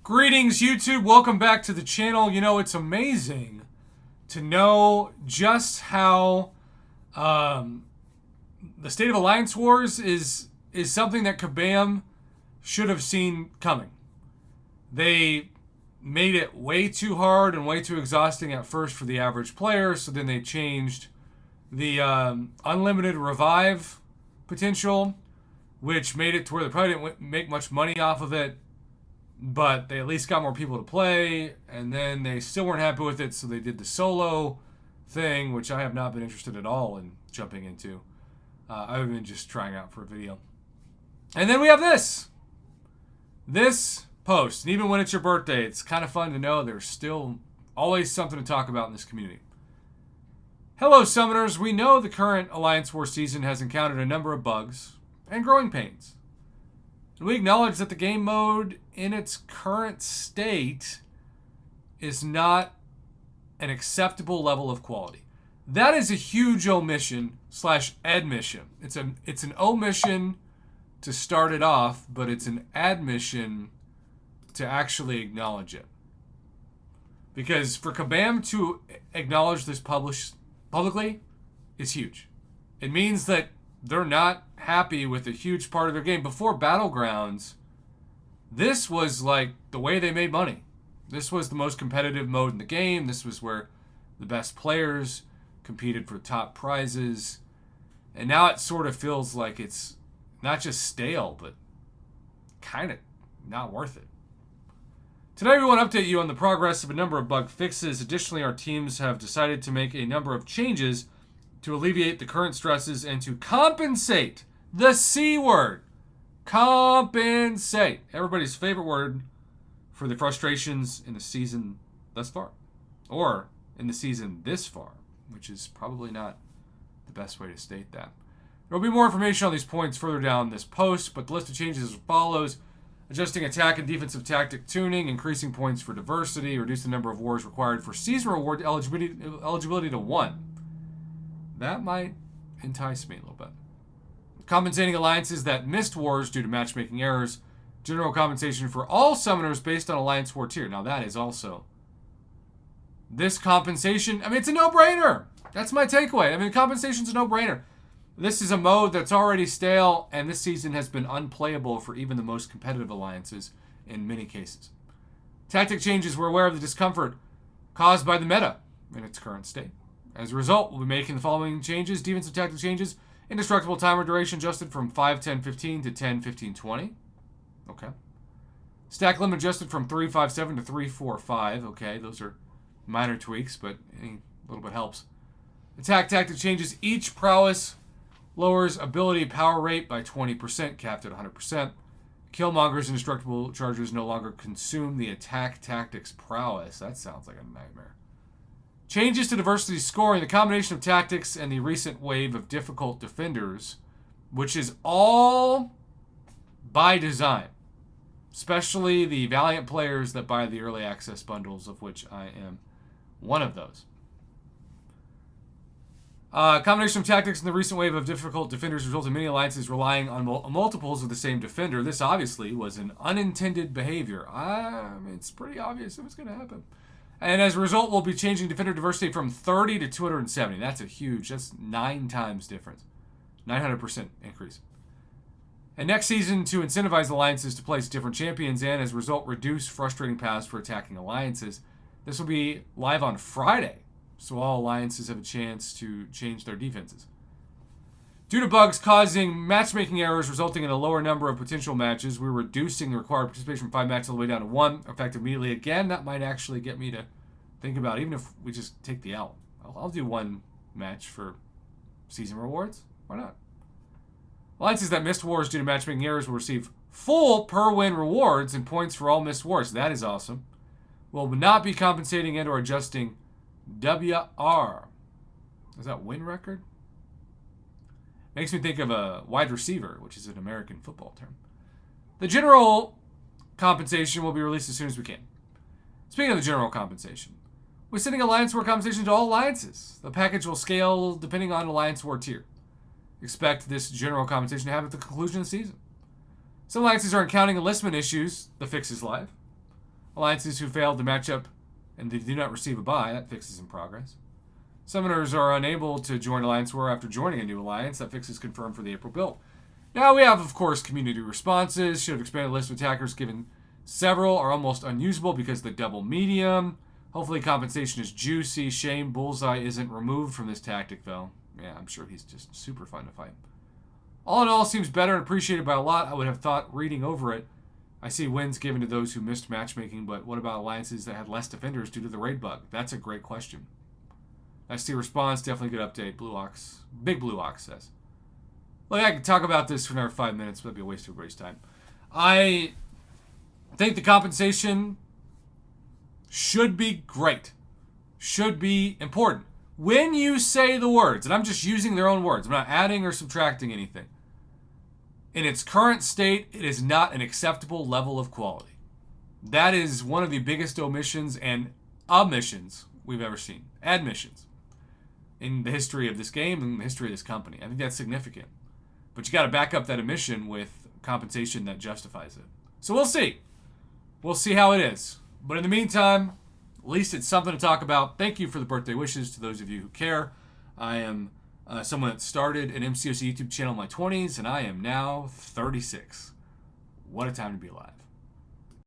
Greetings, YouTube. Welcome back to the channel. You know, it's amazing to know just how the state of Alliance Wars is something that Kabam should have seen coming. They made it way too hard and way too exhausting at first for the average player, so then they changed the unlimited revive potential, which made it to where they probably didn't make much money off of it, but they at least got more people to play, and then they still weren't happy with it, so they did the solo thing, which I have not been interested at all in jumping into. I've been just trying out for a video. And then we have this post, and even when it's your birthday, it's kind of fun to know there's still always something to talk about in this community. Hello, Summoners. We know the current Alliance War season has encountered a number of bugs and growing pains. And we acknowledge that the game mode in its current state is not an acceptable level of quality. That is a huge omission / admission. It's an omission to start it off, but it's an admission to actually acknowledge it. Because for Kabam to acknowledge this publicly is huge. It means that they're not happy with a huge part of their game. Before Battlegrounds, this was like the way they made money. This was the most competitive mode in the game. This was where the best players competed for top prizes. And now it sort of feels like it's not just stale, but kind of not worth it. Today we want to update you on the progress of a number of bug fixes. Additionally, our teams have decided to make a number of changes to alleviate the current stresses and to compensate. The C word. Compensate. Everybody's favorite word for the frustrations in the season thus far. Or in the season this far, which is probably not the best way to state that. There will be more information on these points further down this post, but the list of changes is as follows. Adjusting attack and defensive tactic tuning, increasing points for diversity, reduce the number of wars required for season reward eligibility to 1. That might entice me a little bit. Compensating alliances that missed wars due to matchmaking errors. General compensation for all summoners based on Alliance War tier. Now that is also... This compensation, I mean, it's a no-brainer. That's my takeaway. I mean, compensation's a no-brainer. This is a mode that's already stale, and this season has been unplayable for even the most competitive alliances in many cases. Tactic changes, we're aware of the discomfort caused by the meta in its current state. As a result, we'll be making the following changes. Defensive tactic changes. Indestructible timer duration adjusted from 5, 10, 15 to 10, 15, 20. Okay. Stack limit adjusted from 3, 5, 7 to 3, 4, 5. Okay, those are minor tweaks, but a little bit helps. Attack tactic changes. Each prowess lowers ability power rate by 20%, capped at 100%. Killmonger's indestructible charges no longer consume the attack tactics prowess. That sounds like a nightmare. Changes to diversity scoring, the combination of tactics and the recent wave of difficult defenders, which is all by design, especially the Valiant players that buy the early access bundles, of which I am one of those. Combination of tactics and the recent wave of difficult defenders results in many alliances relying on multiples of the same defender. This obviously was an unintended behavior. It's pretty obvious it was going to happen. And as a result, we'll be changing defender diversity from 30 to 270. That's 9 times difference. 900% increase. And next season, to incentivize alliances to place different champions and, as a result, reduce frustrating paths for attacking alliances. This will be live on Friday, so all alliances have a chance to change their defenses. Due to bugs causing matchmaking errors resulting in a lower number of potential matches, we're reducing the required participation from 5 matches all the way down to 1, effective immediately. Again, that might actually get me to think about, even if we just take the L. I'll do 1 match for season rewards. Why not? Alliances that missed wars due to matchmaking errors will receive full per-win rewards and points for all missed wars. That is awesome. We'll not be compensating and or adjusting WR. Is that win record? Makes me think of a wide receiver, which is an American football term. The general compensation will be released as soon as we can. Speaking of the general compensation, we're sending Alliance War compensation to all alliances. The package will scale depending on Alliance War tier. Expect this general compensation to happen at the conclusion of the season. Some alliances are encountering enlistment issues. The fix is live. Alliances who failed to match up and they do not receive a buy, that fix is in progress. Summoners are unable to join Alliance War after joining a new alliance, that fix is confirmed for the April build. Now we have, of course, community responses. Should have expanded the list of attackers, given several are almost unusable because of the double medium. Hopefully compensation is juicy. Shame Bullseye isn't removed from this tactic, though. Yeah, I'm sure he's just super fun to fight. All in all, seems better and appreciated by a lot. I would have thought reading over it. I see wins given to those who missed matchmaking, but what about alliances that had less defenders due to the raid bug? That's a great question. ST response, definitely good update. Blue Ox, Big Blue Ox says. Look, I could talk about this for another 5 minutes, but that'd be a waste of everybody's time. I think the compensation should be great. Should be important. When you say the words, and I'm just using their own words, I'm not adding or subtracting anything. In its current state, it is not an acceptable level of quality. That is one of the biggest omissions and omissions we've ever seen. Admissions. In the history of this game and the history of this company. I think that's significant. But you got to back up that omission with compensation that justifies it. So we'll see. We'll see how it is. But in the meantime, at least it's something to talk about. Thank you for the birthday wishes to those of you who care. I am someone that started an MCOC YouTube channel in my 20s, and I am now 36. What a time to be alive.